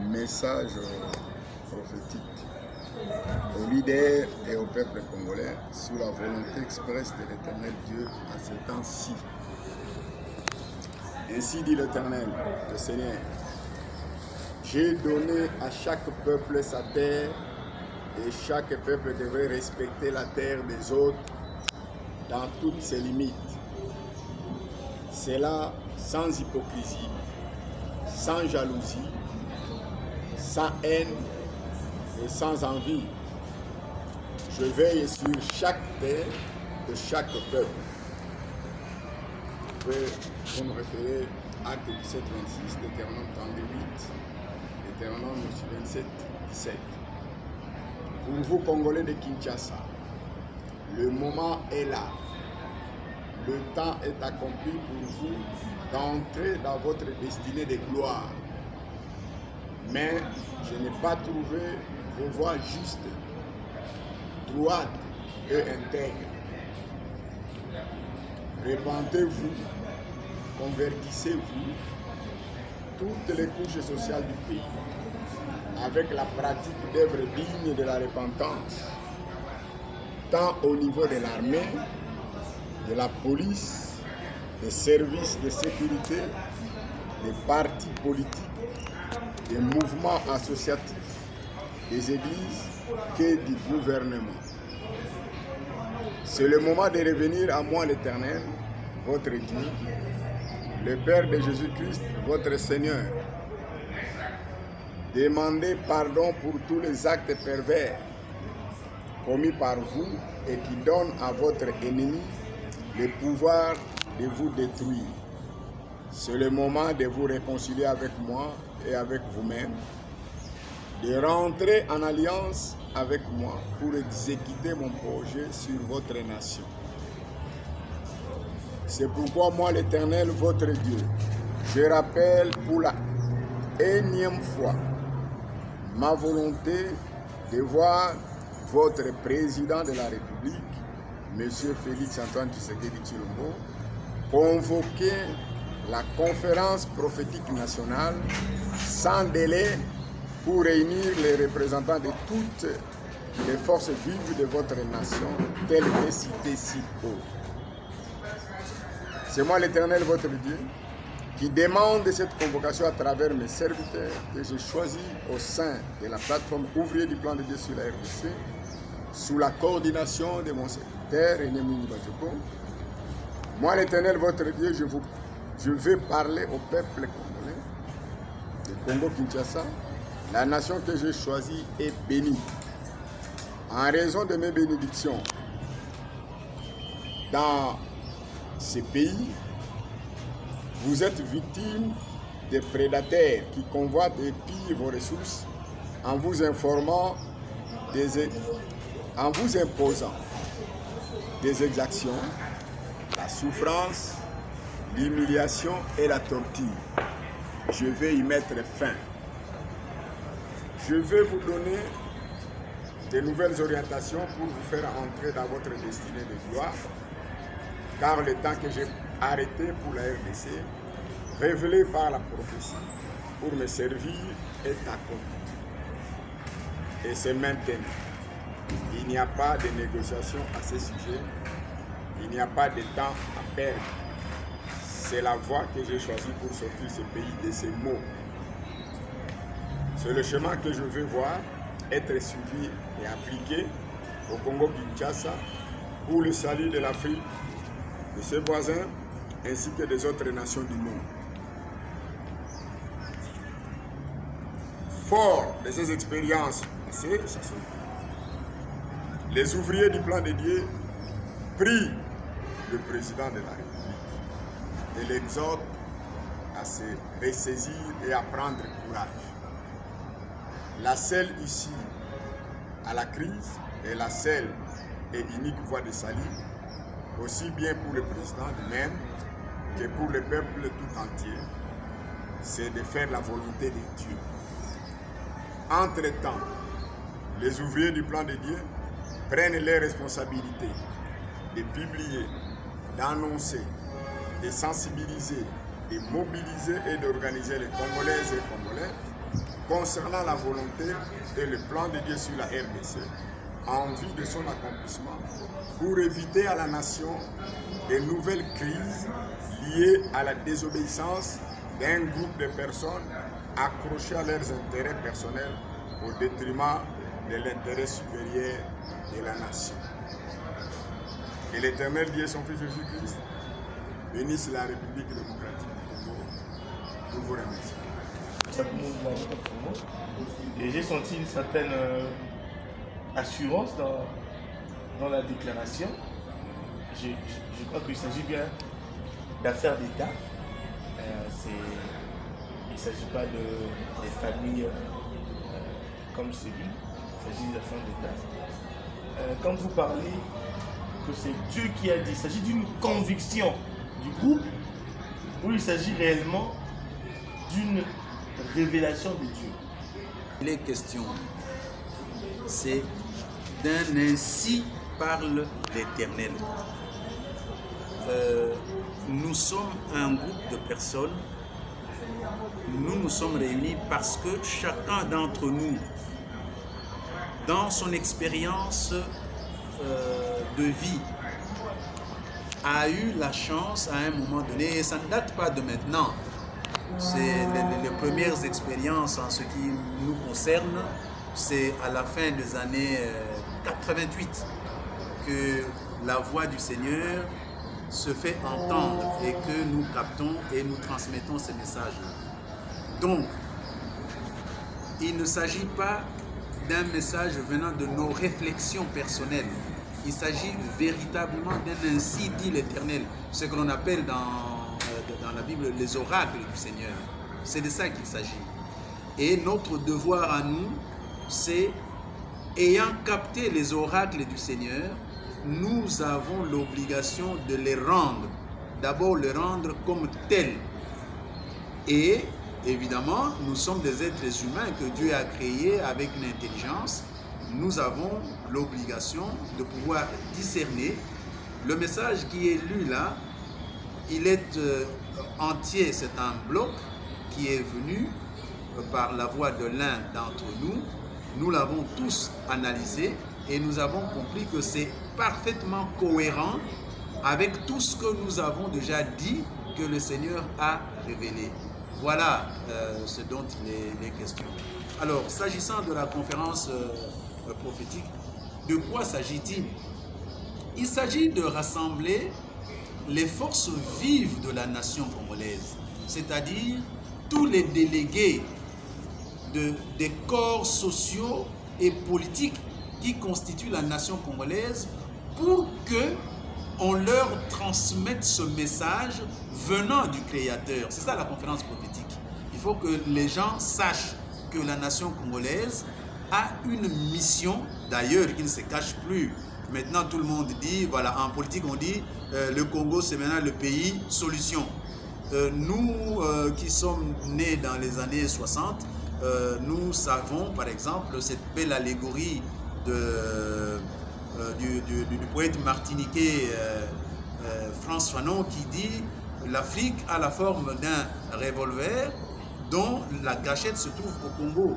message prophétique aux leaders et au peuple congolais sous la volonté expresse de l'Éternel Dieu en ce temps-ci. Ainsi dit l'Éternel, le Seigneur, j'ai donné à chaque peuple sa terre et chaque peuple devrait respecter la terre des autres dans toutes ses limites. C'est là sans hypocrisie, sans jalousie, sans haine et sans envie. Je veille sur chaque terre de chaque peuple. Vous pouvez me référer à Acte 17, 26, Deutéronome 38, Deutéronome 27, 17. Pour vous, Congolais de Kinshasa, le moment est là. Le temps est accompli pour vous d'entrer dans votre destinée de gloire. Mais je n'ai pas trouvé vos voies justes, droites et intègres. Répandez-vous, convertissez-vous toutes les couches sociales du pays avec la pratique d'œuvres dignes de la repentance, tant au niveau de l'armée, de la police, des services de sécurité, des partis politiques, des mouvements associatifs, des églises que du gouvernement. C'est le moment de revenir à moi l'Éternel, votre Dieu, le Père de Jésus-Christ, votre Seigneur. Demandez pardon pour tous les actes pervers commis par vous et qui donnent à votre ennemi le pouvoir de vous détruire. C'est le moment de vous réconcilier avec moi et avec vous-même, de rentrer en alliance avec moi pour exécuter mon projet sur votre nation. C'est pourquoi moi, l'Éternel, votre Dieu, je rappelle pour la énième fois ma volonté de voir votre président de la République, M. Félix Antoine Tshisekedi Tshilombo, convoquer la conférence prophétique nationale sans délai pour réunir les représentants de toutes les forces vives de votre nation, telles que citées si haut. C'est moi l'Éternel, votre Dieu, qui demande cette convocation à travers mes serviteurs que j'ai choisis au sein de la plateforme ouvrier du plan de Dieu sur la RDC, sous la coordination de mon secrétaire, René Mouni-Badjoko. Moi l'Éternel, votre Dieu, je vais parler au peuple congolais, de Congo-Kinshasa. La nation que j'ai choisie est bénie. En raison de mes bénédictions, dans ces pays, vous êtes victime des prédateurs qui convoitent et pillent vos ressources en vous imposant des exactions, la souffrance, l'humiliation et la torture. Je vais y mettre fin. Je vais vous donner de nouvelles orientations pour vous faire entrer dans votre destinée de gloire, car le temps que j'ai arrêté pour la RDC, révélé par la prophétie, pour me servir, est accompli. Et c'est maintenant. Il n'y a pas de négociation à ce sujet. Il n'y a pas de temps à perdre. C'est la voie que j'ai choisie pour sortir ce pays de ces maux. C'est le chemin que je veux voir être suivi et appliqué au Congo-Kinshasa pour le salut de l'Afrique, de ses voisins, ainsi que des autres nations du monde. Fort de ces expériences passées, les ouvriers du plan de Dieu prient le président de la République et l'exhortent à se ressaisir et à prendre courage. La seule issue à la crise est la seule et unique voie de salut, aussi bien pour le président lui-même que pour le peuple tout entier, c'est de faire la volonté de Dieu. Entre-temps, les ouvriers du plan de Dieu prennent les responsabilités de publier, d'annoncer, de sensibiliser, de mobiliser et d'organiser les Congolaises et Congolais concernant la volonté et le plan de Dieu sur la RDC en vue de son accomplissement pour éviter à la nation de nouvelles crises liées à la désobéissance d'un groupe de personnes accrochées à leurs intérêts personnels au détriment de l'intérêt supérieur de la nation. Que l'Éternel Dieu et son Fils Jésus-Christ bénissent la République démocratique du Congo. Nous vous remercions. Et j'ai senti une certaine assurance dans la déclaration. Je crois qu'il s'agit bien d'affaires d'État. Il ne s'agit pas des familles comme celui, il s'agit d'affaires d'État. Quand vous parlez que c'est Dieu qui a dit, il s'agit d'une conviction du groupe ou il s'agit réellement d'une révélation de Dieu? Les questions, c'est d'un ainsi parle l'Éternel. Nous sommes un groupe de personnes, nous nous sommes réunis parce que chacun d'entre nous, dans son expérience de vie, a eu la chance à un moment donné, et ça ne date pas de maintenant, c'est les premières expériences en ce qui nous concerne, c'est à la fin des années 88 que la voix du Seigneur se fait entendre et que nous captons et nous transmettons ces messages-là. Donc, il ne s'agit pas d'un message venant de nos réflexions personnelles. Il s'agit véritablement d'un ainsi dit l'Éternel, ce que l'on appelle dans la Bible les oracles du Seigneur. C'est de ça qu'il s'agit. Et notre devoir à nous, c'est, ayant capté les oracles du Seigneur, nous avons l'obligation de les rendre. D'abord, les rendre comme tels. Et évidemment, nous sommes des êtres humains que Dieu a créés avec une intelligence. Nous avons l'obligation de pouvoir discerner. Le message qui est lu là, il est entier, c'est un bloc qui est venu par la voix de l'un d'entre nous. Nous l'avons tous analysé et nous avons compris que c'est parfaitement cohérent avec tout ce que nous avons déjà dit que le Seigneur a révélé. Voilà ce dont il est question. Alors, s'agissant de la conférence prophétique, de quoi s'agit-il? Il s'agit de rassembler les forces vives de la nation congolaise, c'est-à-dire tous les délégués des corps sociaux et politiques qui constituent la nation congolaise pour que on leur transmette ce message venant du Créateur. C'est ça la conférence prophétique. Il faut que les gens sachent que la nation congolaise a une mission, d'ailleurs qui ne se cache plus. Maintenant tout le monde dit, voilà, en politique on dit le Congo c'est maintenant le pays solution. Nous qui sommes nés dans les années 60, nous savons par exemple cette belle allégorie du poète martiniquais Frantz Fanon qui dit l'Afrique a la forme d'un revolver dont la gâchette se trouve au Congo.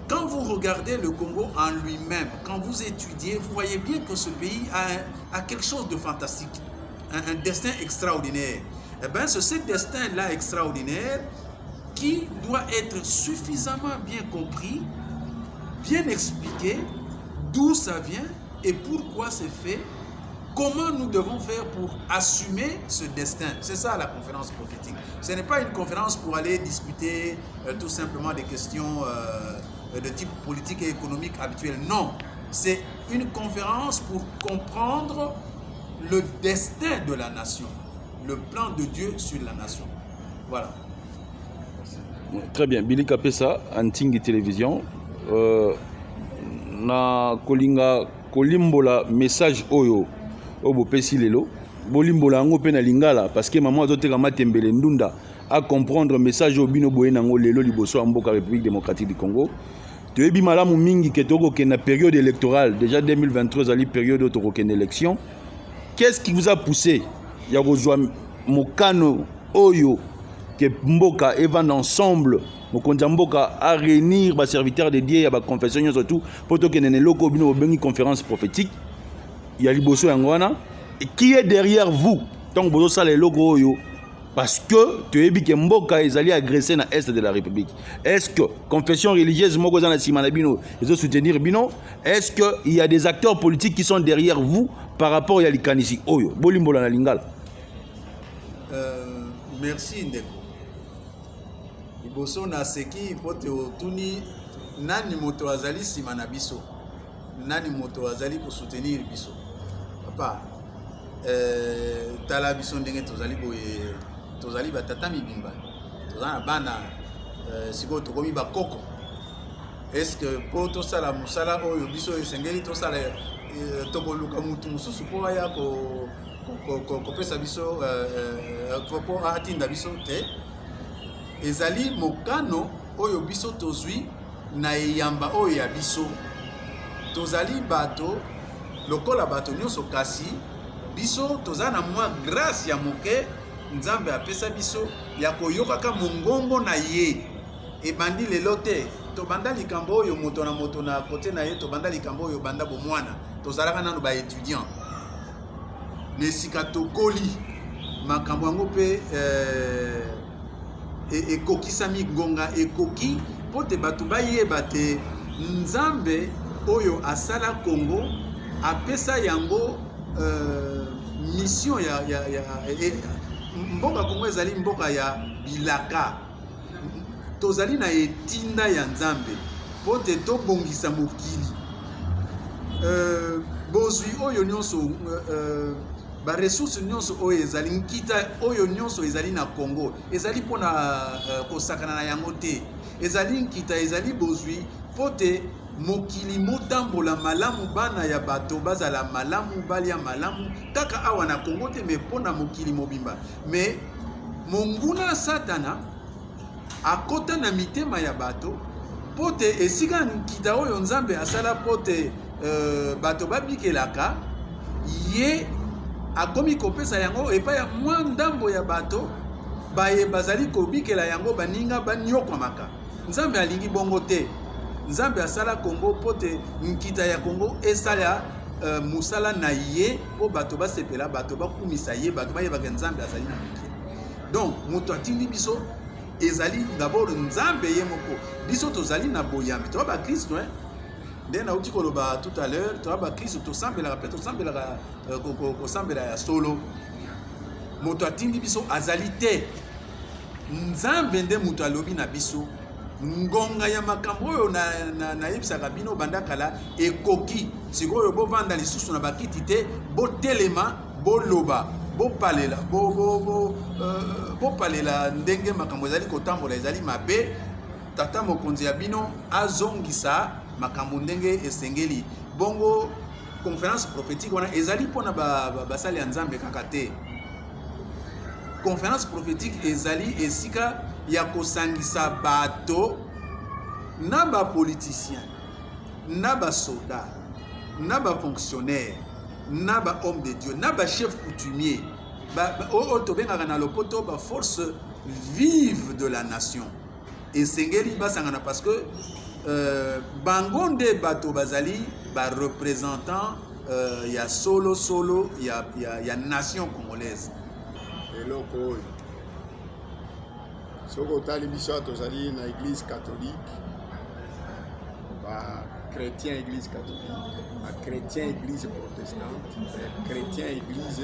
Quand vous regardez le Congo en lui-même, quand vous étudiez, vous voyez bien que ce pays a quelque chose de fantastique, un destin extraordinaire. Eh bien, c'est ce destin-là extraordinaire qui doit être suffisamment bien compris, bien expliqué, d'où ça vient et pourquoi c'est fait, comment nous devons faire pour assumer ce destin. C'est ça la conférence prophétique. Ce n'est pas une conférence pour aller discuter tout simplement des questions de type politique et économique habituel. Non, c'est une conférence pour comprendre le destin de la nation, le plan de Dieu sur la nation. Voilà. Très bien. Billy Kapesa, Antingi Télévision. Na kolinga kolimbola message oyo obo pesi lelo bolimbola ngo pe na lingala parce que maman azoteka matembele ndunda à comprendre message au bino boye nango lelo liboso ya mboka République démocratique du Congo. Toyebi malamu mingi ke toko ke na période électorale déjà 2023 ali période toko ke na élection. Qu'est-ce qui vous a poussé ya kozwa mokano oyo que mboka evanda ensemble mokonzi mboka a réunir ba serviteurs de Dieu ya ba confession surtout pour to kenene loko bino bengi conférence prophétique ya liboso yango wana et qui est derrière vous donc bozo sala loko oyo parce que tu es que mboka ezali agressé na est de la République. Est-ce que confession religieuse moko za na sima na bino ezo soutenir bino? Est-ce que il y a des acteurs politiques qui sont derrière vous par rapport à likanisi oyo bolimbola na lingala? Merci Ndeko. Iboso na seki pote otuni nani moto azali sima na biso. Nani moto azali ko soutenir biso. Papa tala biso ndenge tozali boye tozali batata mibimba. Tozana bana siko tokomi bakoko. Est-ce que po to sala musala oyo biso esengeli to sala tokoluka mutu mususu po ya ko pesa biso po atinda biso te ezali mokano oyo biso tozwi na eyamba oyo ya biso tozali bato lokola bato nyonso kasi biso tozana mwa grâce ya moke nzambe apesa biso ya koyokaka mongongo na ye ebandi lelo te tobanda likambo oyo moto na kote na ye tobanda likambo oyo banda bomwana tozalaka nano ba étudiant mais sika tokoli makambo yango pe ekokisami ngonga ekoki pote bato bayeba te nzambe oyo asala Congo apesa yango mission ya mboka Congo ezali mboka ya bilaka tozali na etinda ya nzambe pote tobongisa mokili bozwi oyo nyonso ba ressources nyonso oyo ezali nkita oyo nyonso ezali na Congo ezali pona kosakana na yango te ezali nkita ezali bozwi pote mokili motambola malamu bana ya bato bazala malamu balia malamu kaka awa na Congo te me pona mokili mobimba me monguna satana akota na mitema ya bato pote esika nkita oyo nzambe asala pote bato babikelaka ye akomi kopesa yango epa ya mwa ndambo ya bato baye bazali kobikela yango baninga banyokwamaka nzambe alingi bongo te nzambe asala Congo pote nkita ya Congo esala musala na ye po bato basepela bato bakumisa ye bato bayebaka nzambe azali na mokili donc moto atindi biso ezali d'abord nzambe ye moko biso tozali na boyambi to ba Kristo nde na uti koloba tout à l'heure to ba Kristo tosambelaka pe tosambelaka kosambela ya solo moto atindi biso azali te nzambe nde moto alobi na biso ngonga ya makambo oyo na yebisaka bino bandakala ekoki sikoyo bovanda lisusu na bakiti te botelema boloba bopalela bopalela ndenge makambo ezali kotambola ezali mabe tata mokonzi ya bino azongisa makambo ndenge esengeli bongo conférence prophétique wana ezali pona basali ya nzambe kaka te conférence prophétique ezali esika ya kosangisa bato na ba politicien na ba soldat na ba fonctionnaire na ba homme de Dieu na ba chef coutumier o tobengaka na lopoto ba force vive de la nation esengeli basangana parce que bangonde bato bazali ba représentant ya solo ya nation congolaise eloko oyo soko otali biso tozali na église catholique ba chrétien église catholique ba chrétien église protestante chrétien église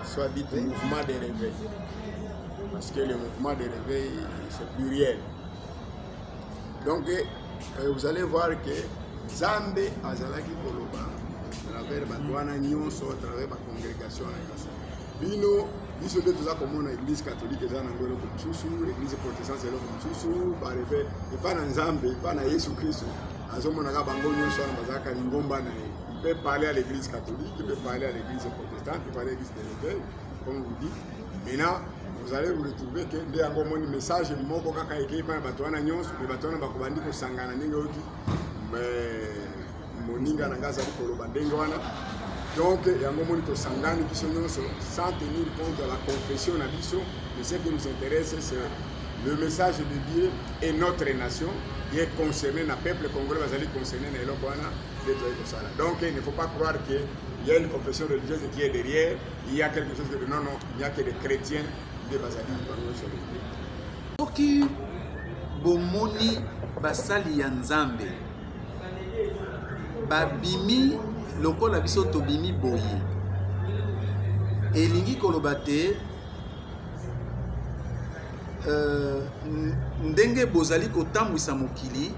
soit dit mouvement de réveil parce que le mouvement de réveil c'est pluriel donc vous allez voir que Zambé azalaki koloba à travers batwana nyonso à travers ba congrégation na nyonso bino biso de toza komona église catholique eza na ngolo mosusu église protestante eloko mosusu barefe epa na nzambe epa na Yesu Christ azomonaka bango nyonso wana bazalaka lingomba na ye. Il peut parler à l'église catholique, il peut parler à l'église protestante, il peut parler à l'église de l'évêque, comme vous dites. Maintenant vous allez vous retrouver que nde yango moni message moko kaka ekei pa bato wana nyonso me bato wana bakobandi kosangana ndenge oki moninga na ngaza koloba ndenge wana Donc, il y a un moment où Sangani sans tenir compte de la confession de ce qui nous intéresse, c'est le message de Dieu et notre nation qui est concerné, le peuple congolais va aller concerner donc il ne faut pas croire qu'il y a une confession religieuse qui est derrière, il y a quelque chose de non, il n'y a que des chrétiens de Bazali. Soki bomoni basali ya Nzambe babimi lokola biso tobimi boye elingi koloba te ndenge bozali kotambwisa mokili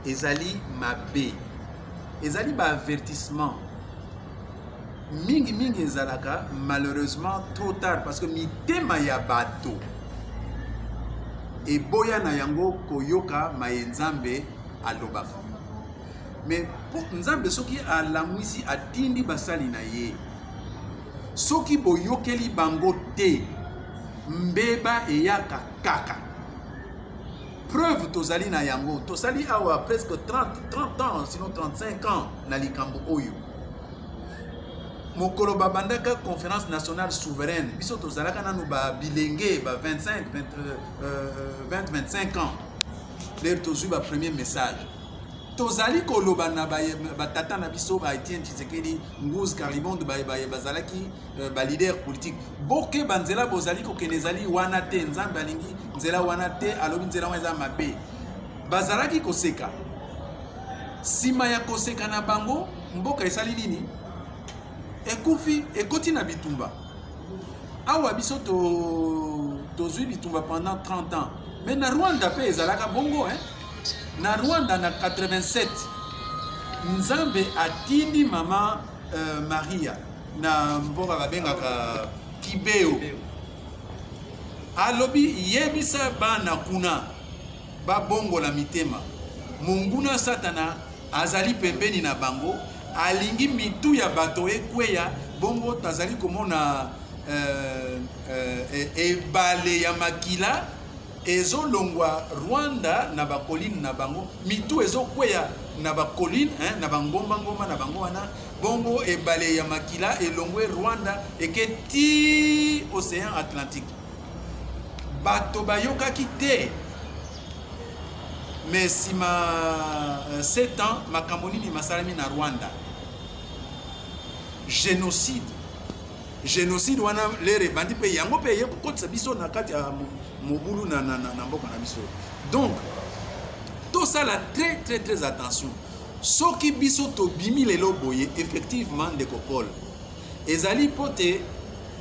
ezali mabe, ezali ba avertissement mingi ezalaka malheureusement trop tard parce que mitema ya bato eboya na yango koyoka maye Nzambe alobaka. Mais Nzambe soki alamwisi atindi basali na ye, soki boyokeli bango te, mbeba eyaka kaka. Preuve tozali na yango, tozali awa presque 30 ans, sinon 35 ans na likambo oyo. Mokolo babandaka conférence nationale souveraine, biso tozalaka nanu ba bilenge ba 20-25 ans. L'air tozui ba premier message. Tozali koloba na ba tata na biso ba Etienne Tshisekedi, Nguzi Karibondo ba bazalaki ba leader politique. Boke banzela bozali ko kenezali wana te Nzambe alingi nzela wana te alobi nzela wana mabe. Bazalaki koseka. Sima ya koseka na bango, mboka esali nini? Ekufi ekoti na bitumba. Awa biso tozui bitumba pendant 30 ans. Mais na Rwanda pe ezalaka bongo hein. Na Rwanda na 87 Nzambe atindi mama Maria na mboka babengaka Kibeo. Alobi yebisa bana kuna babongo la mitema. Munguna Satana azali pembeni na bango. Alingi mitu ya bato ekweya bongo tazali komona ebale ya makila ezo longwa Rwanda na bakoline na bango mitu ezo kweya na bakoline na bangomba na bango wana bongo ebale ya makila elongwe Rwanda eketi Océan Atlantique bato bayokaki te. Mais sima 7 ans makambo nini masalami na Rwanda génocide wana lere bandi pe yango pe ye kotisa biso na kati ya mobulu na mboka na biso. Donc tout ça là très attention. Soki biso to bimi lelo boye effectivement de Paul ezali pote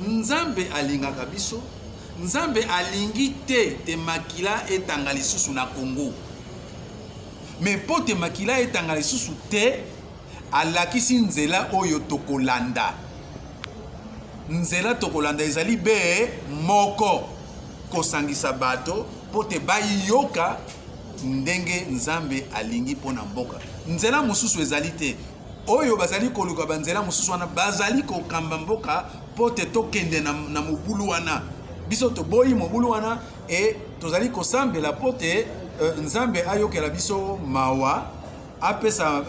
Nzambe alingaka biso, Nzambe alingi te makila etanga lisusu na Congo. Mais pote makila etanga lisusu te alakisi nzela oyo tokolanda. Nzela tokolanda ezali be moko kosangisa bato pote bayoka ndenge Nzambe alingi pona mboka. Nzela mususu ezali te oyo bazali koluka banzela mususu wana bazali kokamba mboka pote tokende na mobulu wana. Biso to boyi mobulu wana e tozali kosambela pote Nzambe ayokela biso mawa apesa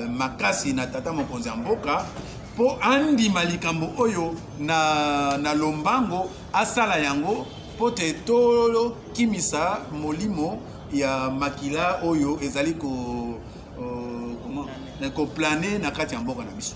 makasi na tata mokonzi ya mboka po andima likambo oyo na lombango asala yango pote tolo kimisa molimo ya makila oyo ezali ko plane na kati ya mboka na biso.